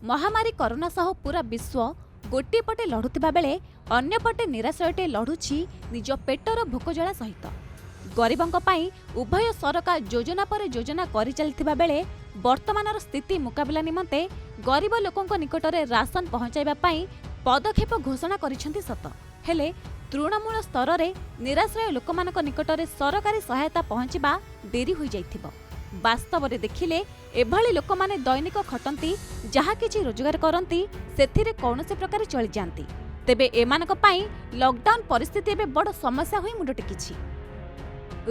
महामारी कोरोना सह पूरा विश्व गोटे पटे लड़ुवा बेले अन्यपटे निराश्रयटे लड़ुछि निज पेटर भोकजला सहित। गरीबों पाई उभय सरकार योजना पर योजना करि चलिथिबा बेले वर्तमानर स्थिति मुकाबला निमंते गरीब लोकों निकटरे राशन पहुंचाइबा पाई पदक्षेप घोषणा करिसेंति सत, हेले तृणमूल स्तर में निराश्रय लोकमानक निकटरे सरकारी सहायता पहुंचवा डेरी हो जाइथिबो। वास्तव में देखिले एभली लोक माने दैनिक खटंती जहा किछि रोजगार करंती सेथिरे कौनसी प्रकार चली जांती, तेबे एमानक पाई लॉकडाउन परिस्थिति एबे बड़ समस्या होई मुंड टेकिछि।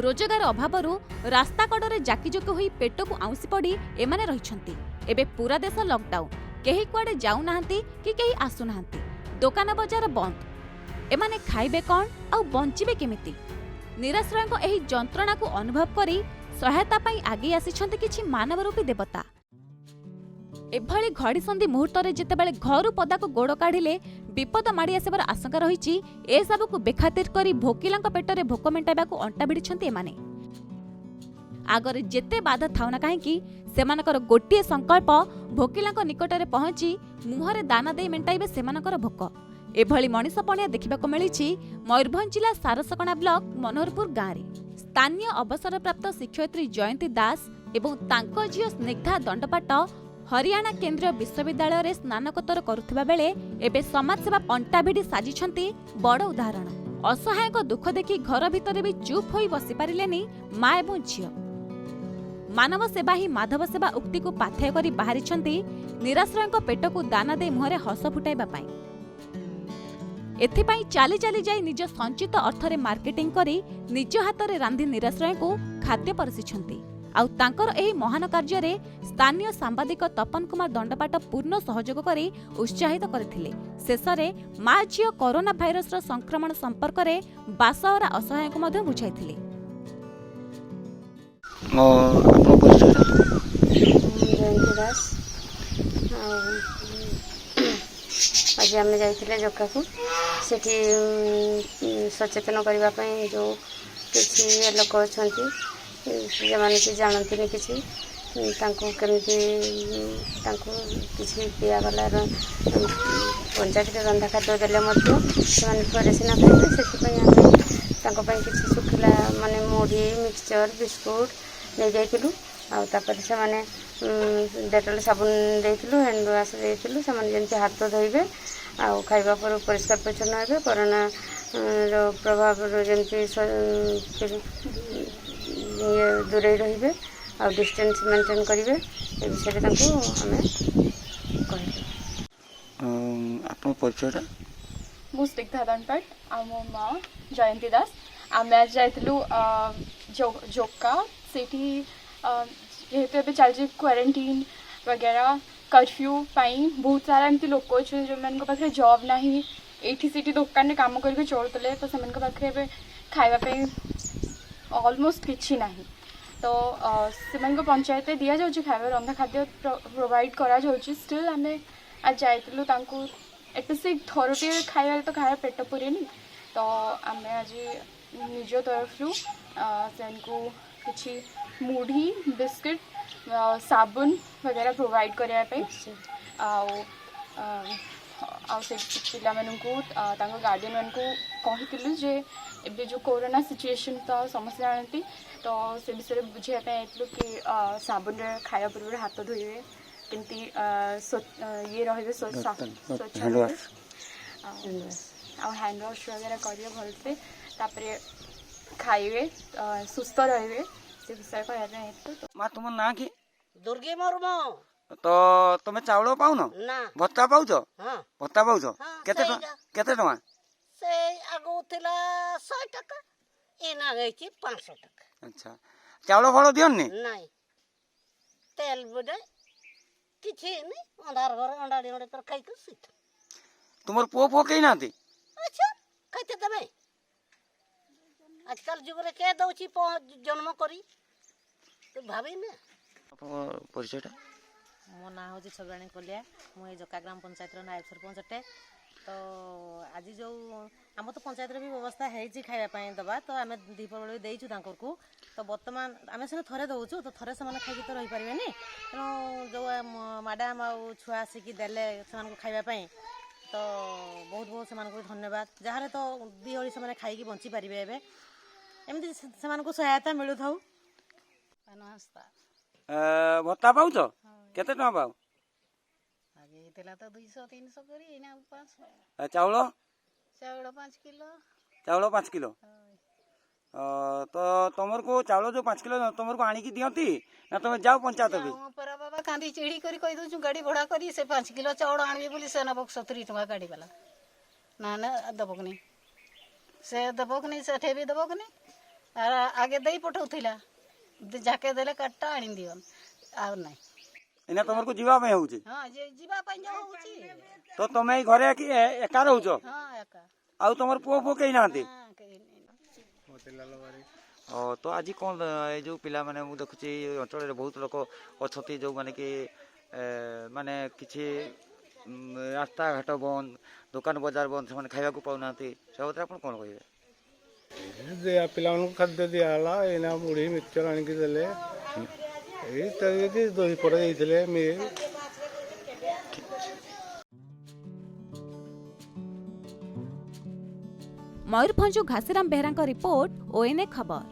रोजगार अभावरू रास्ता कड़े जाकीजोक होई पेट को आउंसी पड़ी एमाने रहिछंती। एबे पूरा देश लॉकडाउन, केही कुआडे जाऊ नाहंती कि केही आसु नाहंती, दुकान बजार बंद। एमाने खाइबे कौन आउ बंचिबे केमिति? निराश्रयଙ୍କ एही जंत्रणा को अनुभव करी सहायता पाई आगे आसिछंती किछि मानवरूपी देवता। एभली घड़ीसंधि मुहूर्त में जितेबाला घर पदा को गोड़ काढ़िले विपद माड़ी आसबार आशंका रही, ए सबू को बेखातिर करी भोकिलांक पेटरे भोक मेंटाइबा को अंटा भिड़िछंती एमाने। आगरे जेते बाधा थाउना काहेकि सेमानकर गोटिए संकल्प भोकिलांक निकटरे पहुंची मुहरे दाना दे मेंटाइबे सेमानकर भोक। एभली मनीष पणिया देखिबाको मिलिछि मयूरभंज जिला सारसकणा ब्लॉक मनोहरपुर गाँव रे। स्थानीय अवसरप्राप्त शिक्षयित्री जयंती दास एवं तांको झियो स्निग्धा दंडपाट हरियाणा केंद्रीय विश्वविद्यालय रे स्नानकोत्तर करुथिबा बेले एबे समाजसेवा अंटा भिड़ी साजिछंती बड़ उदाहरण। असहायक दुख देखि घर भितर भी चुप होई बसी पारिलेनी माँ एवं झियो। मानव सेवा ही माधव सेवा उक्ति को पाथेय करी बाहरिछंती निराश्रयଙ୍କ पेट को दाना दे मुहरे हस फुटाइबा पाई। एथिपाई चाली चाली जाई निज संचित अर्थरे मार्केटिंग करी निज हाथरे रांधी निराश्रय को खाद्य परसिछंती। आउ तांकर एही महान कार्य रे स्थानीय सांबादिक तपन कुमार दंडपाट पूर्ण सहयोग करी उत्साहित करथिले। शेषरे माँ झियो कोरोना भाइरस रो संक्रमण संपर्क रे बासहरा असहाय को मध्ये बुझाइथिले। आज आम जाइए जका को सेठी सचेतन करने जो किसी लोक अच्छा जो मैंने कि जानती नहीं किसी केमी किसी दिगला पंचायत रंधा खाद्य देले पर सीना खाइबे से किसी सुखिला माने मुढ़ी मिक्सचर बिस्कुट नहीं जाइलु आपर से डेटल साबुन देइलु हैंड वाश देइलु से हाथ धोइबे आ खाइबा पर परिष्कार परिच्छन्न हेबे कोरोना रो प्रभाव जमती ये दूरे रहिबे आ डिस्टेंस मेंटेन करिवे ए विषय तांको हमें कहले। आपन परिचय मु स्निग्धा दंडपाट आ मो माँ जयंती दास। आमे आज जाइलु जोका सेठी जेहेतु एबे चलछि क्वारंटाइन वगैरह कर्फ्यू पाई बहुत सारा एमती लोक अच्छे जो मान पाखे जॉब ना एठी सेठी दुकान में काम करके चलुले तो से पाखे खाइबा ऑलमोस्ट किछि ना तो से पंचायत दि जाऊँ खाइबा रंधा खाद्य प्रोवाइड करा जाउछि। स्टिल आम आज जाइलु एत से थरटे खाइबा तो खाया पेट पुरेनी तो आम आज निज तरफ से किछि मुढ़ी बिस्किट साबुन वगैरह प्रोवाइड करने पिला गार्डियन मान को कही जे एबे जो कोरोना सिचुएशन तो समस्या जानती तो से विषय बुझाई कि साबुन खाया पूर्व हाथ धोइबे केमती ये रहिबे स्वच्छ हैंड वॉश वगैरह करिए भलसे तापरे खाइबे सुस्थ रहिबे से विषय कहते। माँ तुम ना कि दुर्गे मुर्मू तो तुम चाउल पाउन ना भत्ता पाउछ हाँ भत्ता पाउछ केते केते टका से आगो थिला 100 टका एना गई 500 टका। अच्छा चाउल फल दियन नहीं तेल बुडे किछि नहीं अंधार घर अंडा डिंडे तर खाइ के सीत तुमर पो केही नाती। अच्छा खाइते तमे आजकल जुग रे के दउची जन्म करी तो भाबी ने परिचयटा मो ना हूँ छगराणी कोलिया मुझे जका ग्राम पंचायत नायब सरपंच अटे तो आज जो आम तो पंचायत भी व्यवस्था है खावाई दबा तो आम दीपर बेले देचु को तो बर्तमान आम सीना थे दौचु तो थे से खाई तो रही पारे तेणु जो मैडम आ छुआ आसिक देले से खावाई तो बहुत बहुत से धन्यवाद जहाँ तो दी ओड़ी से खाई बंची पारे एवं एमती से सहायता मिलू था भत्ता पाउछ केते टका पाउ आगे तेला तो 200-300 करी ना 500 चाउल चाउल 5 किलो चाउल 5 किलो तो तुमर को चाउल जो 5 किलो तुमर को आनी की दियंती ना तुम जाओ पंचायत भी पर बाबा कांदी चिड़ी करी कहि दउ गाड़ी भड़ा करी से 5 किलो चाउल आनबी बोली से नबक 70 टका गाड़ी वाला ना दबक नहीं से दबक नहीं से ठेबी दबक नहीं आगे दई पठौथिला जाके देले कट्टा आनी दियन आ नहीं इना तुमर को जीवा में होउची हां जे जीवा पई होउची तो तुम घरे एका रहउछ हां एका आ तुमर पो केही नांती हां कहि तो आज कौन ये जो पिला माने मु देखुची अंचल बहुत लोक अच्छी जो माने कि माने किछि रास्ता घाट बंद दुकान बाजार बंद से खाइबा को पाउना सब आप कौन कहे पिला खाद्य दिहला एना मुढ़ी मिक्सचर आनिक देले दही पर मिल मयूरभंज घासीराम बेहरा रिपोर्ट ओएनए खबर।